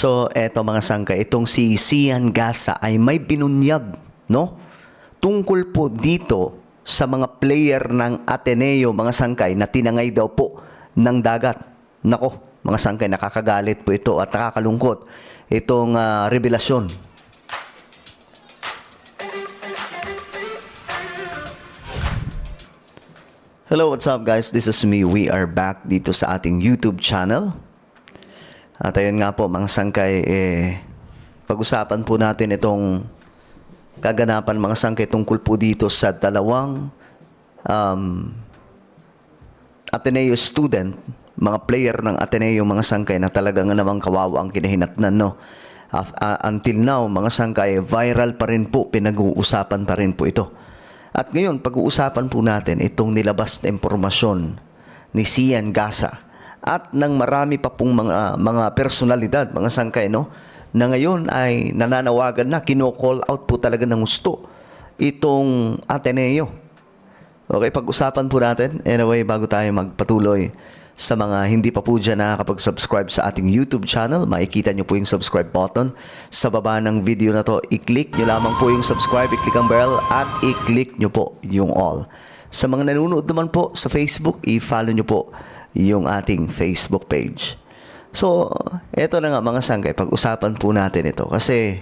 So, eto mga sangkay, itong si Sian Gasa ay may binunyag, no? Tungkol po dito sa mga player ng Ateneo, mga sangkay, na tinangay daw po ng dagat. Nako, mga sangkay, nakakagalit po ito at nakakalungkot itong revelasyon. Hello, what's up guys? This is me. We are back dito sa ating YouTube channel. At ayun nga po mga sangkay, pag-usapan po natin itong kaganapan mga sangkay tungkol po dito sa dalawang Ateneo student, mga player ng Ateneo mga sangkay na talagang namang kawawa ang kinahinatnan, no? Until now mga sangkay, viral pa rin po, pinag-uusapan pa rin po ito. At ngayon, pag-uusapan po natin itong nilabas na impormasyon ni Sian Gasa at ng marami pa pong mga personalidad, mga sangkay, no? Na ngayon ay nananawagan na, kino-call out po talaga ng gusto itong Ateneo. Okay, pag-usapan po natin. Anyway, bago tayo magpatuloy sa mga hindi pa po dyan nakakapag-subscribe sa ating YouTube channel, makikita nyo po yung subscribe button sa baba ng video na to. I-click nyo lamang po yung subscribe, i-click ang bell, at i-click nyo po yung all. Sa mga nanonood naman po sa Facebook, i-follow nyo po yung ating Facebook page. So, eto na nga mga sangkay, pag-usapan po natin ito kasi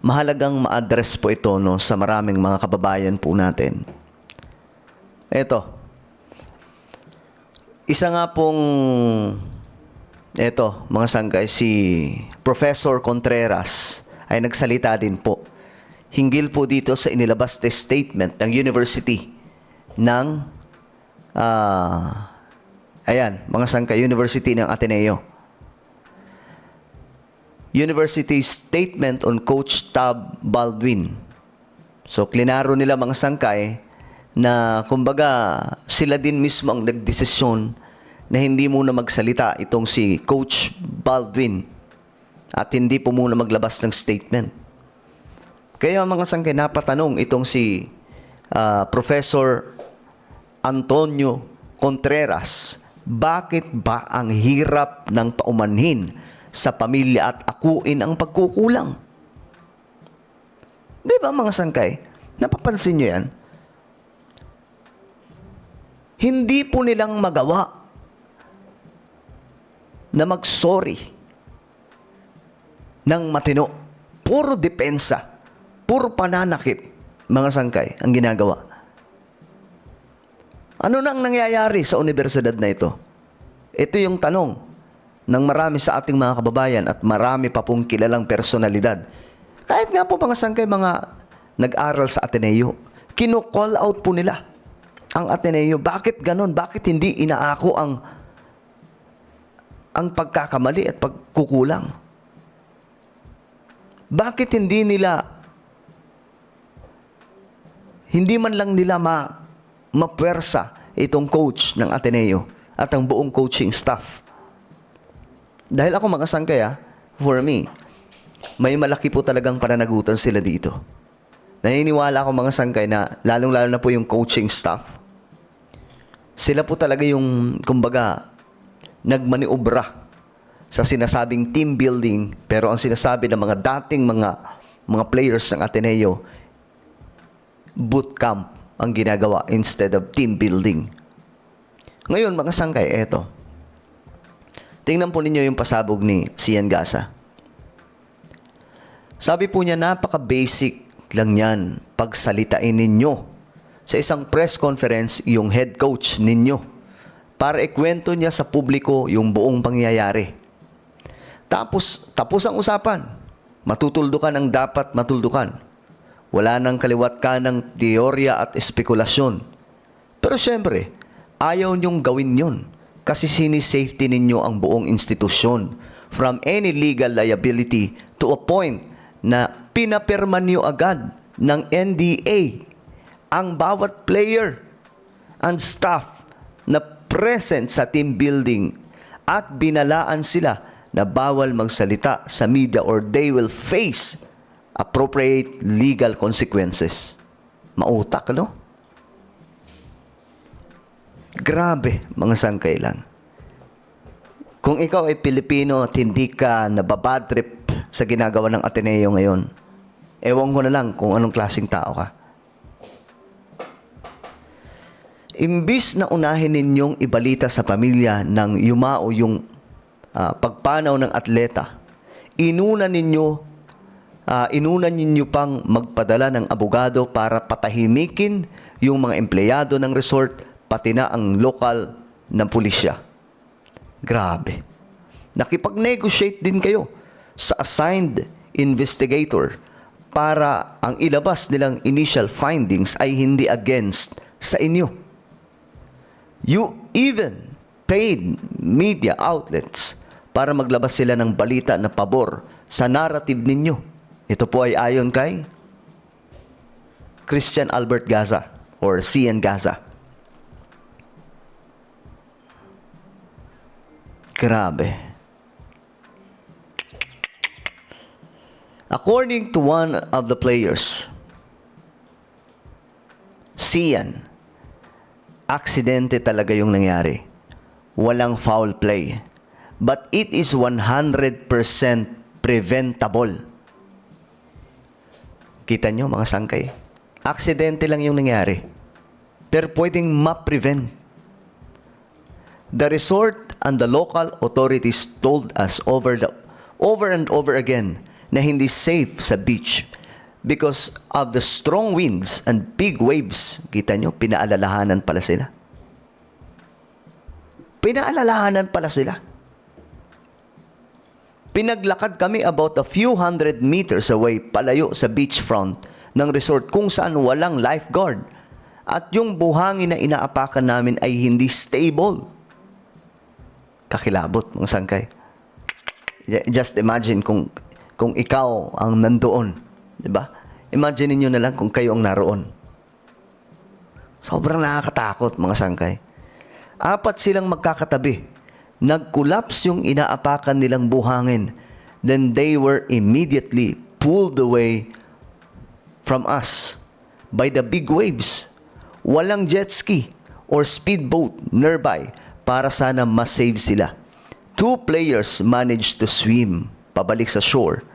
mahalagang ma-address po ito, no, sa maraming mga kababayan po natin. Eto, isa nga pong, eto mga sangkay, si Professor Contreras ay nagsalita din po hinggil po dito sa inilabas na statement ng University ng ayan, mga sangkay, University ng Ateneo. University Statement on Coach Tab Baldwin. So, klinaro nila mga sangkay na kumbaga sila din mismo ang nagdesisyon na hindi muna magsalita itong si Coach Baldwin at hindi po muna maglabas ng statement. Kaya mga sangkay, napatanong itong si Professor Antonio Contreras, bakit ba ang hirap ng paumanhin sa pamilya at akuin ang pagkukulang? Di ba mga sangkay? Napapansin nyo yan? Hindi po nilang magawa na mag-sorry ng matino. Puro depensa, puro pananakit, mga sangkay, ang ginagawa. Ano nang nangyayari sa universidad na ito? Ito yung tanong ng marami sa ating mga kababayan at marami pa pong kilalang personalidad. Kahit nga po mga sangkay, mga nag-aral sa Ateneo, kino-call out po nila ang Ateneo. Bakit ganon? Bakit hindi inaako ang pagkakamali at pagkukulang? Bakit hindi man lang nila mapwersa itong coach ng Ateneo at ang buong coaching staff? Dahil ako mga sangkay, for me, may malaki po talagang pananagutan sila dito. Naniniwala ako mga sangkay na lalong-lalo na po yung coaching staff. Sila po talaga yung, kumbaga, nagmaniobra sa sinasabing team building, pero ang sinasabi ng mga dating mga players ng Ateneo, boot camp ang ginagawa instead of team building. Ngayon, mga sangkay, eto. Tingnan po ninyo yung pasabog ni Sian Gasa. Sabi po niya, napaka-basic lang yan pagsalitain ninyo sa isang press conference yung head coach ninyo para ikwento niya sa publiko yung buong pangyayari. Tapos ang usapan. Matutuldukan ang dapat matuldukan. Wala nang kaliwat ka ng teorya at espekulasyon. Pero syempre, ayaw niyong gawin yun kasi sinisafety ninyo ang buong institusyon from any legal liability to a point na pinapirma niyo agad ng NDA ang bawat player and staff na present sa team building at binalaan sila na bawal magsalita sa media or they will face appropriate legal consequences. Mautak, no? Grabe, mga sangkay lang. Kung ikaw ay Pilipino at hindi ka nababad trip sa ginagawa ng Ateneo ngayon, ewan ko na lang kung anong klaseng tao ka. Imbis na unahin ninyong ibalita sa pamilya ng yumao yung pagpanaw ng atleta, inuna ninyo pang magpadala ng abogado para patahimikin yung mga empleyado ng resort, pati na ang lokal na pulisya. Grabe. Nakipag-negotiate din kayo sa assigned investigator para ang ilabas nilang initial findings ay hindi against sa inyo. You even paid media outlets para maglabas sila ng balita na pabor sa narrative ninyo. Ito po ay ayon kay Christian Albert Gaza or CN Gaza. Grabe. According to one of the players, CN, aksidente talaga yung nangyari. Walang foul play. But it is 100% preventable. Kita nyo mga sangkay? Aksidente lang yung nangyari. Pero pwedeng ma-prevent. The resort and the local authorities told us over and over again na hindi safe sa beach because of the strong winds and big waves. Kita nyo, pinaalalahanan pala sila. Pinaalalahanan pala sila. Pinaglakad kami about a few hundred meters away palayo sa beachfront ng resort kung saan walang lifeguard. At yung buhangin na inaapakan namin ay hindi stable. Kakilabot, mga sangkay. Just imagine kung ikaw ang nandoon. Diba? Imagine niyo na lang kung kayo ang naroon. Sobrang nakakatakot, mga sangkay. 4 silang magkakatabi. Nag-collapse yung inaapakan nilang buhangin. Then they were immediately pulled away from us by the big waves. Walang jet ski or speedboat nearby para sana ma-save sila. 2 players managed to swim pabalik sa shore.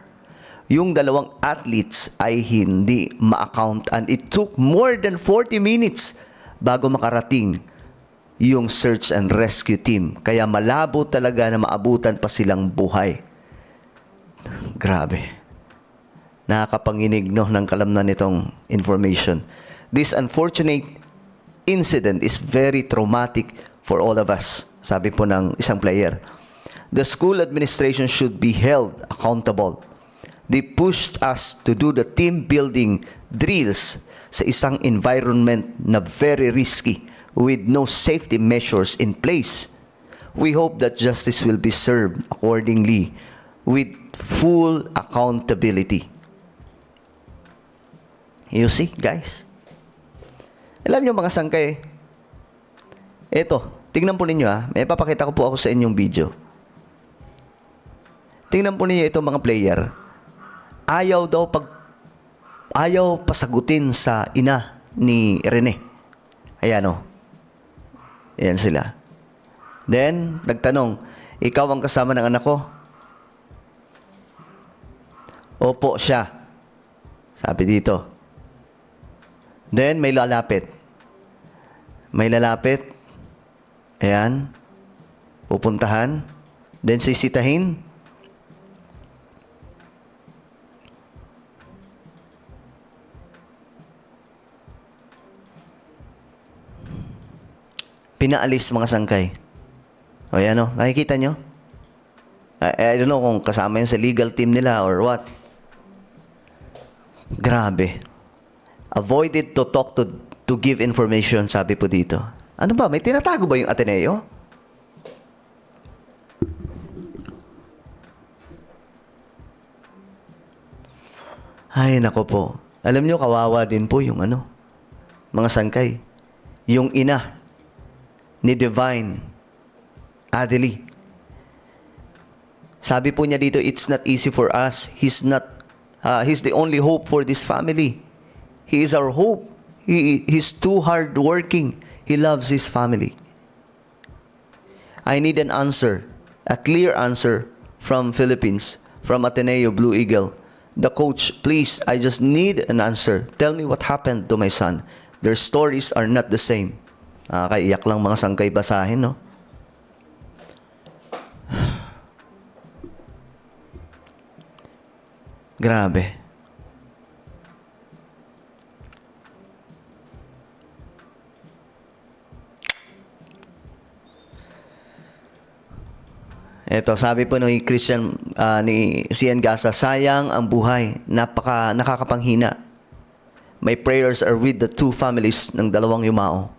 Yung 2 athletes ay hindi ma-account and it took more than 40 minutes bago makarating yung search and rescue team. Kaya malabo talaga na maabutan pa silang buhay. Grabe. Nakakapanginig ng kalamnan nitong information. This unfortunate incident is very traumatic for all of us, sabi po ng isang player. The school administration should be held accountable. They pushed us to do the team building drills sa isang environment na very risky with no safety measures in place. We hope that justice will be served accordingly with full accountability. You see, guys? Alam niyo mga sangkay, eto, tingnan po ninyo may papakita ko po ako sa inyong video. Tingnan po ninyo itong mga player. Ayaw pasagutin sa ina ni Rene. Ayan o. Ayan sila. Then, nagtanong, ikaw ang kasama ng anak ko? Opo, siya. Sabi dito. Then, may lalapit. May lalapit. Ayan. Pupuntahan. Then, sisitahin. Pinaalis mga sangkay. O yan o, nakikita nyo? I don't know kung kasama yun sa legal team nila or what. Grabe. Avoided to talk to give information, sabi po dito. Ano ba? May tinatago ba yung Ateneo? Ay, nako po. Alam nyo, kawawa din po yung mga sangkay. Yung ina ni Divine Adely. Sabi po niya dito, it's not easy for us. He's the only hope for this family. He is our hope. He's too hardworking. He loves his family. I need an answer. A clear answer from Philippines, from Ateneo Blue Eagle. The coach, please, I just need an answer. Tell me what happened to my son. Their stories are not the same. Nakakaiyak lang mga sangkay basahin, no? Grabe. Ito, sabi po ni Christian, ni Cian Gasa, sayang ang buhay, nakakapanghina. My prayers are with the two families ng dalawang yumao.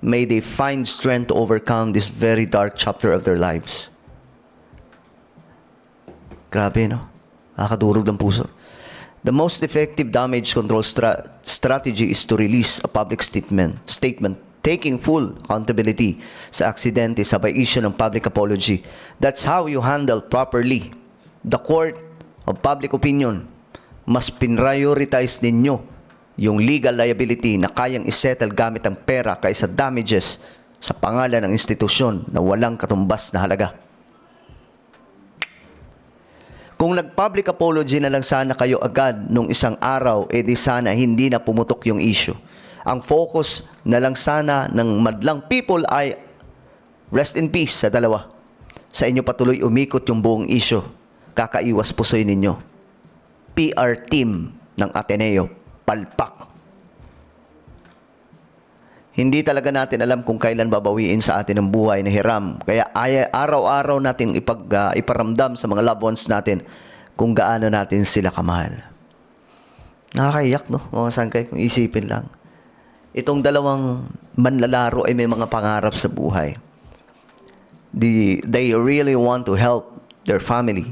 May they find strength to overcome this very dark chapter of their lives. Grabe, no? Nakakadurog ng puso. The most effective damage control strategy is to release a public statement taking full accountability sa aksidente sabay issue ng public apology. That's how you handle properly. The court of public opinion mas prioritize ninyo yung legal liability na kayang isettle gamit ang pera kaysa damages sa pangalan ng institusyon na walang katumbas na halaga. Kung nag-public apology na lang sana kayo agad nung isang araw, edi sana hindi na pumutok yung issue. Ang focus na lang sana ng madlang people ay rest in peace sa dalawa. Sa inyo patuloy umikot yung buong issue. Kakaiwas pusoy ninyo. PR team ng Ateneo, palpak. Hindi talaga natin alam kung kailan babawiin sa atin ang buhay na hiram. Kaya araw-araw natin iparamdam sa mga loved ones natin kung gaano natin sila kamahal. Nakakaiyak, no? Mga sangkay, kung isipin lang. Itong dalawang manlalaro ay may mga pangarap sa buhay. They really want to help their family,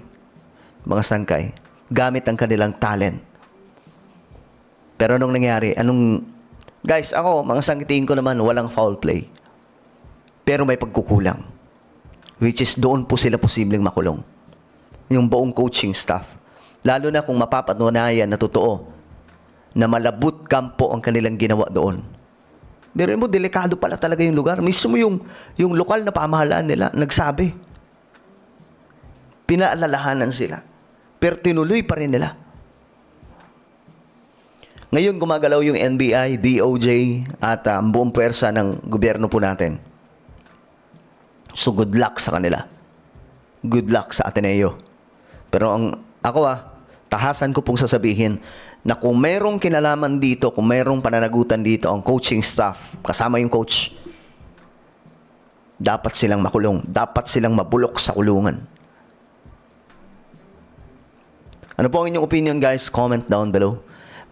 mga sangkay, gamit ang kanilang talent. Pero anong nangyari? Guys, ako, mga sangkitiin ko naman, walang foul play. Pero may pagkukulang. Which is doon po sila posibleng makulong. Yung buong coaching staff. Lalo na kung mapapatunayan na totoo na malabot kampo ang kanilang ginawa doon. Pero mo, delikado pala talaga yung lugar. Mismo yung lokal na pamahalaan nila, nagsabi. Pinaalalahanan sila. Pero tinuloy pa rin nila. Ngayon, gumagalaw yung NBI, DOJ, at ang buong pwersa ng gobyerno po natin. So, good luck sa kanila. Good luck sa Ateneo. Pero ako tahasan ko pong sasabihin na kung mayroong kinalaman dito, kung mayroong pananagutan dito ang coaching staff, kasama yung coach, dapat silang makulong. Dapat silang mabulok sa kulungan. Ano po ang inyong opinion, guys? Comment down below.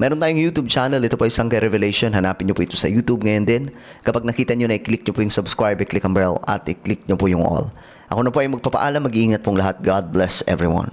Meron tayong YouTube channel. Ito po ay Sangkay Revelation. Hanapin nyo po ito sa YouTube ngayon din. Kapag nakita nyo na, i-click nyo po yung subscribe, i-click ang bell, at i-click nyo po yung all. Ako na po ay magpapaalam. Mag-iingat pong lahat. God bless everyone.